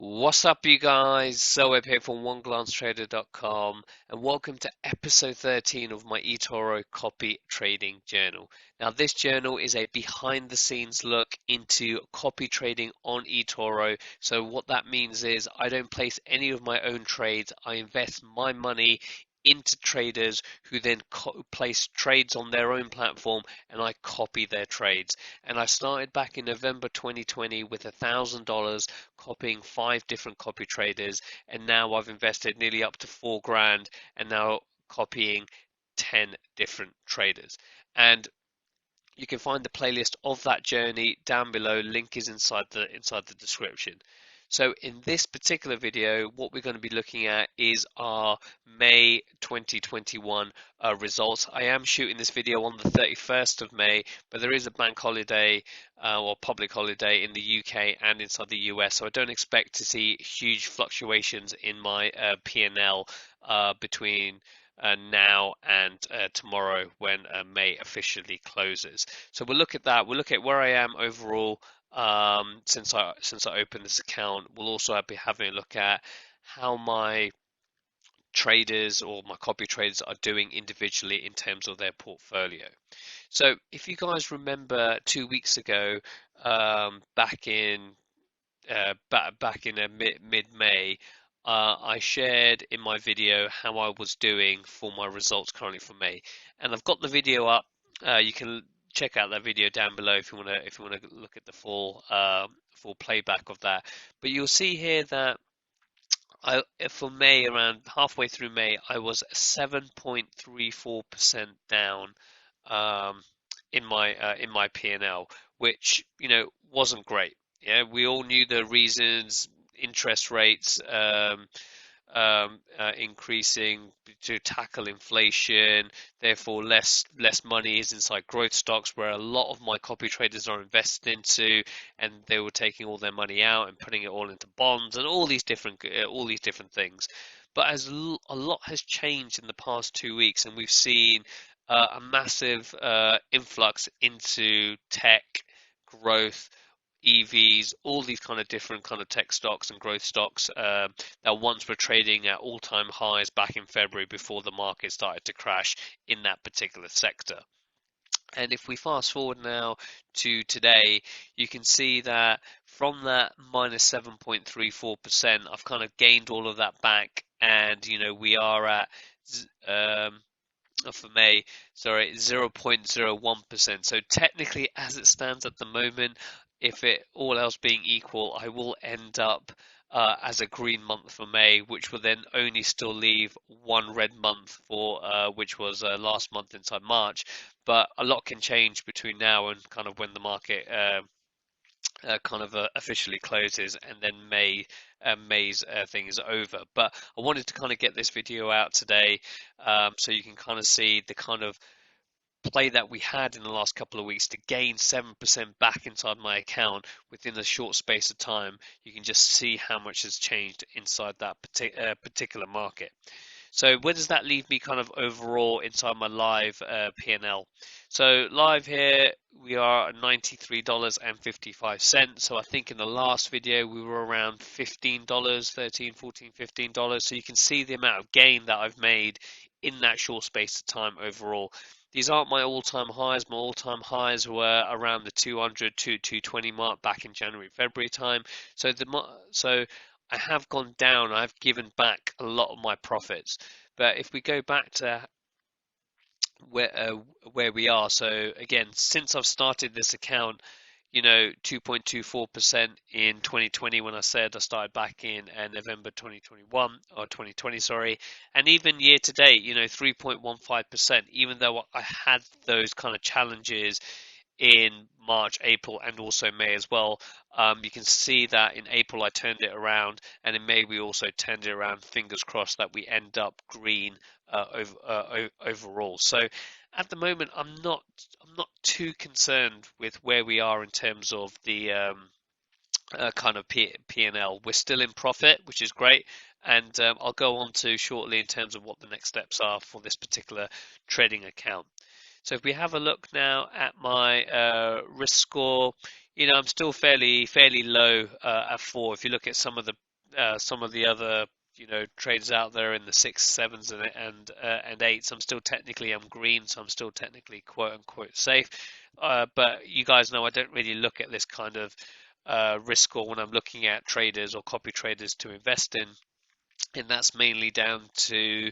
What's up, you guys? Zoeb here from OneGlanceTrader.com, and welcome to episode 13 of my eToro copy trading journal. Now, this journal is a behind the scenes look into copy trading on eToro. So, what that means is I don't place any of my own trades, I invest my money into traders who then place trades on their own platform, and I copy their trades. And I started back in November 2020 with $1,000 copying 5 different copy traders, and now I've invested nearly up to 4 grand and now copying 10 different traders. And you can find the playlist of that journey down below. Link is inside the description. So in this particular video, what we're going to be looking at is our May 2021 results. I am shooting this video on the 31st of May, but there is a bank holiday or public holiday in the UK and inside the US, so I don't expect to see huge fluctuations in my P&L between now and tomorrow when May officially closes. So we'll look at that. We'll look at where I am overall since I opened this account. We'll also be having a look at how my traders or my copy traders are doing individually in terms of their portfolio. So if you guys remember 2 weeks ago, back in mid-May, I shared in my video how I was doing for my results currently for May, and I've got the video up. You can check out that video down below if you want to look at the full playback of that. But you'll see here that for May, around halfway through May, I was 7.34% down in my P&L, which wasn't great. Yeah, we all knew the reasons: interest rates increasing to tackle inflation, therefore less money is inside growth stocks, where a lot of my copy traders are invested into, and they were taking all their money out and putting it all into bonds and all these different things. But as a lot has changed in the past 2 weeks, and we've seen a massive influx into tech, growth, EVs, all these kind of different kind of tech stocks and growth stocks that once were trading at all-time highs back in February before the market started to crash in that particular sector. And if we fast forward now to today, you can see that from that minus 7.34%, I've kind of gained all of that back, and we are at for May, sorry, 0.01%. So technically, as it stands at the moment, if it all else being equal, I will end up as a green month for May, which will then only still leave one red month for which was last month inside March. But a lot can change between now and kind of when the market officially closes, and then May's thing is over. But I wanted to kind of get this video out today, so you can kind of see the kind of play that we had in the last couple of weeks to gain 7% back inside my account within a short space of time. You can just see how much has changed inside that particular market. So where does that leave me kind of overall inside my live P&L? So live here, we are at $93.55. So I think in the last video, we were around $15, $13, $14, $15. So you can see the amount of gain that I've made in that short space of time overall. These aren't my all-time highs. My all-time highs were around the 200 to 220 mark back in January, February time. So I have gone down. I've given back a lot of my profits. But if we go back to where we are, so again, since I've started this account, 2.24% in 2020, when I said I started back in November 2021 or 2020, sorry, and even year to date, 3.15%, even though I had those kind of challenges in March, April, and also May as well. You can see that in April I turned it around, and in May we also turned it around. Fingers crossed that we end up green overall. So at the moment, I'm not too concerned with where we are in terms of the kind of P&L. We're still in profit, which is great, and I'll go on to shortly in terms of what the next steps are for this particular trading account. So if we have a look now at my risk score, I'm still fairly low at 4. If you look at some of the some of the other traders out there in the six, sevens, and eights. I'm green, so I'm still technically quote unquote safe. But you guys know I don't really look at this kind of risk score when I'm looking at traders or copy traders to invest in, and that's mainly down to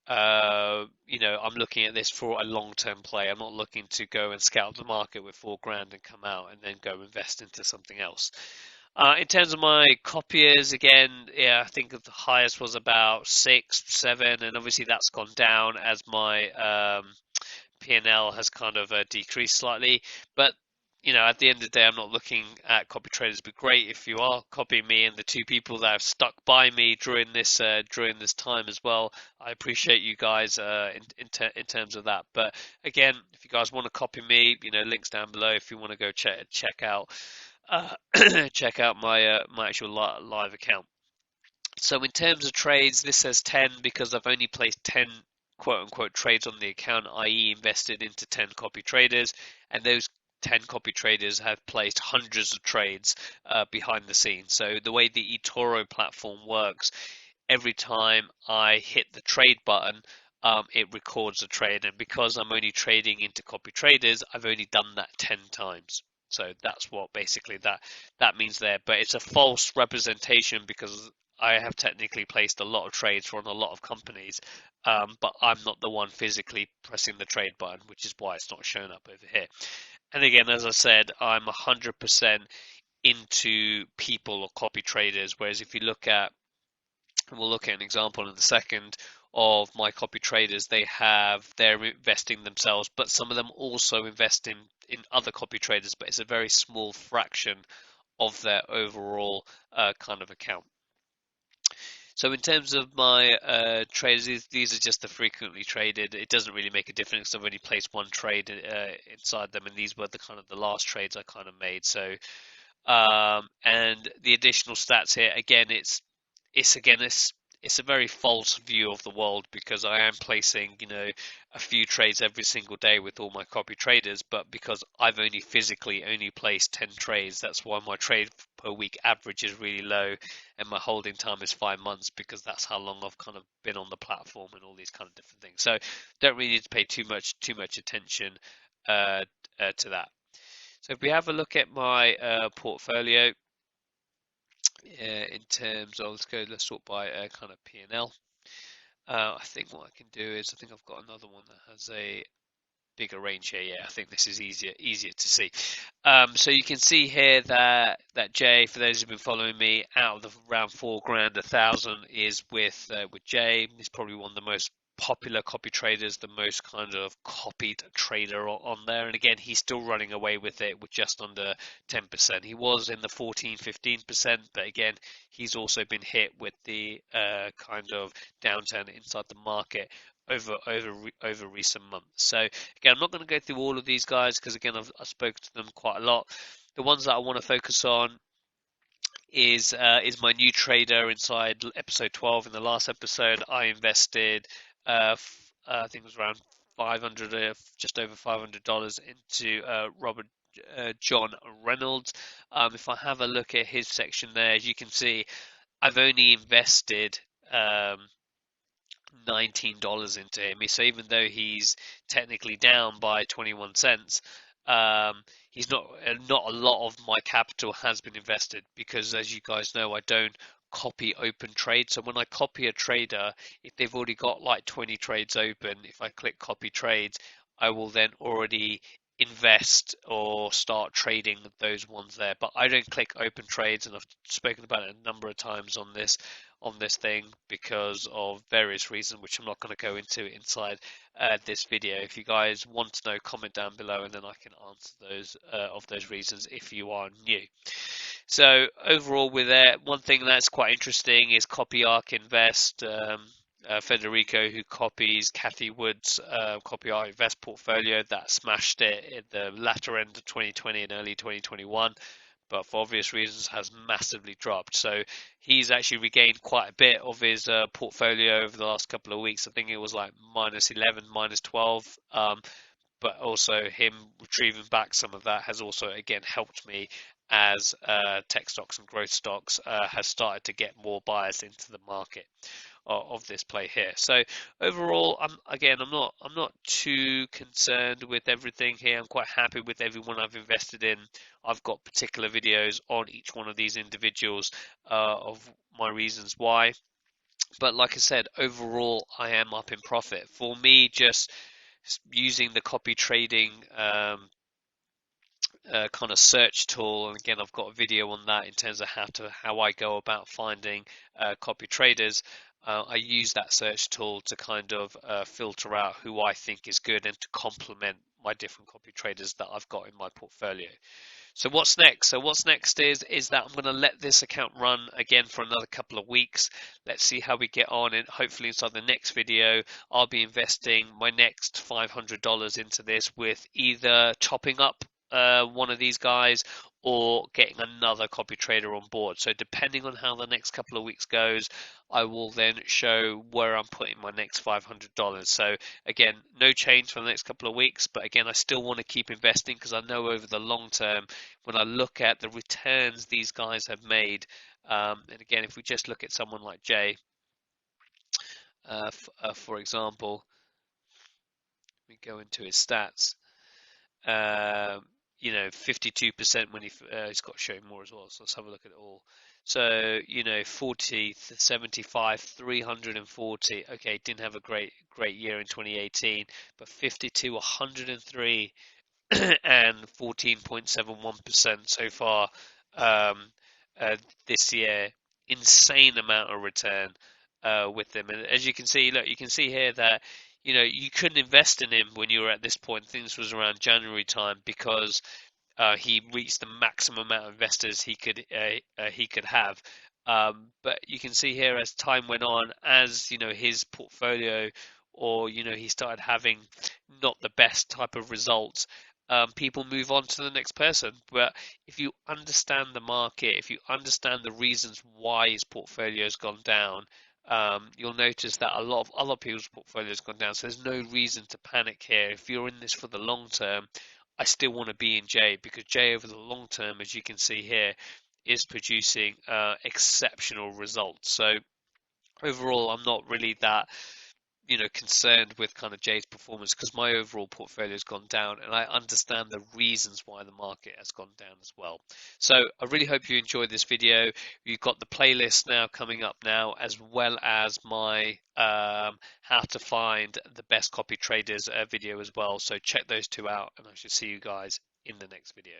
I'm looking at this for a long-term play. I'm not looking to go and scout the market with 4 grand and come out and then go invest into something else. In terms of my copiers, again, yeah, I think the highest was about 6, 7, and obviously that's gone down as my P&L has kind of decreased slightly. But at the end of the day, I'm not looking at copy traders. But great if you are copying me, and the 2 people that have stuck by me during this time as well. I appreciate you guys in terms of that. But again, if you guys want to copy me, links down below if you want to go check out check out my actual live account. So in terms of trades, this says 10 because I've only placed 10 quote unquote trades on the account, i.e. invested into 10 copy traders, and those 10 copy traders have placed hundreds of trades behind the scenes. So the way the eToro platform works, every time I hit the trade button, it records a trade, and because I'm only trading into copy traders, I've only done that 10 times. So that's what basically that means there. But it's a false representation because I have technically placed a lot of trades on a lot of companies, but I'm not the one physically pressing the trade button, which is why it's not showing up over here. And again, as I said, I'm 100% into people or copy traders, whereas if you look at, and we'll look at an example in a second of my copy traders, they're investing themselves, but some of them also invest in other copy traders, but it's a very small fraction of their overall kind of account. So in terms of my traders, these are just the frequently traded. It doesn't really make a difference. I've only placed 1 trade inside them, and these were the last trades I kind of made. So and the additional stats here, again, it's a very false view of the world because I am placing, a few trades every single day with all my copy traders, but because I've physically only placed 10 trades, that's why my trade per week average is really low and my holding time is 5 months, because that's how long I've kind of been on the platform and all these kind of different things. So don't really need to pay too much attention to that. So if we have a look at my portfolio, in terms of, let's sort by kind of P&L. I think what I can do is, I think I've got another one that has a bigger range here. Yeah, I think this is easier to see. So you can see here that Jay, for those who've been following me, out of the around 4 grand, 1,000 is with Jay. He's probably one of the most popular copy traders, the most kind of copied trader on there, and again, he's still running away with it with just under 10%. He was in the 14-15%, but again, he's also been hit with the kind of downturn inside the market over recent months. So again, I'm not going to go through all of these guys because again, I've spoken to them quite a lot. The ones that I want to focus on is my new trader inside episode 12. In the last episode, I invested I think it was around 500, just over $500 into Robert John Reynolds. If I have a look at his section there, as you can see, I've only invested $19 into him. So even though he's technically down by 21 cents, he's not a lot of my capital has been invested, because as you guys know, I don't copy open trades. So when I copy a trader, if they've already got like 20 trades open, if I click copy trades, I will then already invest or start trading those ones there. But I don't click open trades, and I've spoken about it a number of times on this thing because of various reasons, which I'm not going to go into inside this video. If you guys want to know, comment down below, and then I can answer those of those reasons if you are new. So overall, with that, one thing that's quite interesting is Copy Arc Invest. Federico, who copies Kathy Wood's Copy Arc Invest portfolio, that smashed it at the latter end of 2020 and early 2021, but for obvious reasons has massively dropped. So he's actually regained quite a bit of his portfolio over the last couple of weeks. I think it was like -11, -12. But also him retrieving back some of that has also again helped me as tech stocks and growth stocks has started to get more buyers into the market of this play here. So overall, I'm not too concerned with everything here. I'm quite happy with everyone I've invested in. I've got particular videos on each one of these individuals of my reasons why. But like I said, overall, I am up in profit. For me, just using the copy trading kind of search tool, and again, I've got a video on that in terms of how I go about finding copy traders. I use that search tool to kind of filter out who I think is good and to complement my different copy traders that I've got in my portfolio. So what's next? So what's next is that I'm going to let this account run again for another couple of weeks. Let's see how we get on, and hopefully inside the next video I'll be investing my next $500 into this, with either chopping up one of these guys or getting another copy trader on board. So depending on how the next couple of weeks goes, I will then show where I'm putting my next $500. So again, no change for the next couple of weeks, but again, I still want to keep investing because I know over the long term, when I look at the returns these guys have made, and again, if we just look at someone like Jay, for example, we go into his stats. You know, 52% when he's got showing more as well. So let's have a look at it all. So, you know, 40, 75, 340. Okay, didn't have a great year in 2018, but 52, 103, and 14.71% so far um, this year. Insane amount of return with them. And as you can see, look, you can see here that you couldn't invest in him when you were at this point. Things was around January time because he reached the maximum amount of investors he could have. But you can see here as time went on, as his portfolio, or he started having not the best type of results. People move on to the next person. But if you understand the market, if you understand the reasons why his portfolio has gone down, you'll notice that a lot of other people's portfolios have gone down. So there's no reason to panic here. If you're in this for the long term, I still want to be in Jay, because Jay over the long term, as you can see here, is producing exceptional results. So overall, I'm not really that concerned with kind of Jay's performance, because my overall portfolio has gone down and I understand the reasons why the market has gone down as well. So I really hope you enjoyed this video. You've got the playlist now coming up now, as well as my how to find the best copy traders video as well. So check those two out, and I should see you guys in the next video.